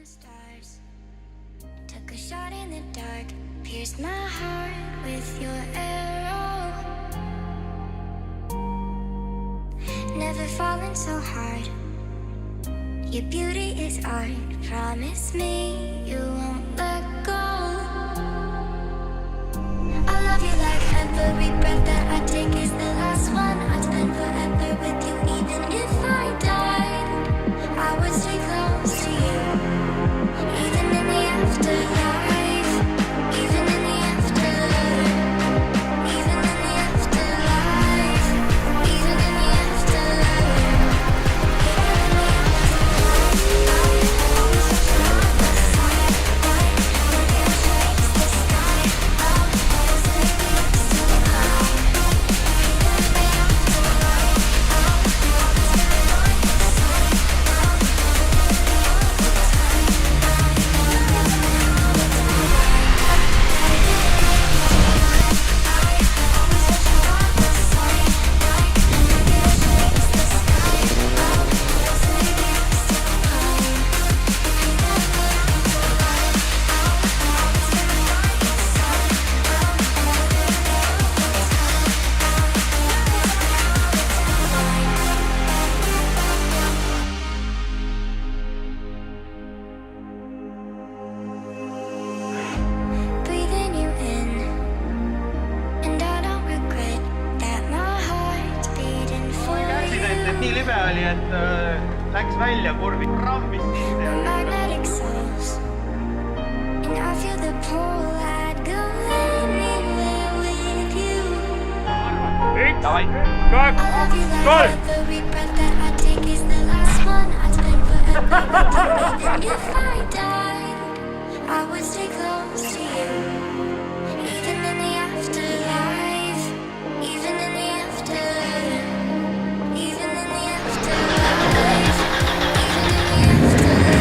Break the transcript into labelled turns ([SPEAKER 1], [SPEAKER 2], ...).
[SPEAKER 1] the stars. Took a shot in the dark, pierced my heart with your arrow. Never fallen so hard. Your beauty is art. Promise me you won't let go. I love you like every breath that I take is the last one. I'd spend forever with you, even if I died. I would stay close to you, even in the afterlife, even in the afterlife, even in the afterlife, even in the afterlife, breathing you in, and I don't regret that my heart's beating for
[SPEAKER 2] käsiga
[SPEAKER 1] you.
[SPEAKER 2] ütleb nii libe oli, et läks välja kurvi, rammis sisse
[SPEAKER 1] We're
[SPEAKER 2] ja
[SPEAKER 1] magnetic souls, and I feel the pull. I'd go anywhere with you.
[SPEAKER 2] davai.
[SPEAKER 1] I love you like every breath that I take is the last one. I'd spend forever with you, even if I died. I would stay close to you, even in the afterlife, even in the afterlife, even in the afterlife, even in the afterlife.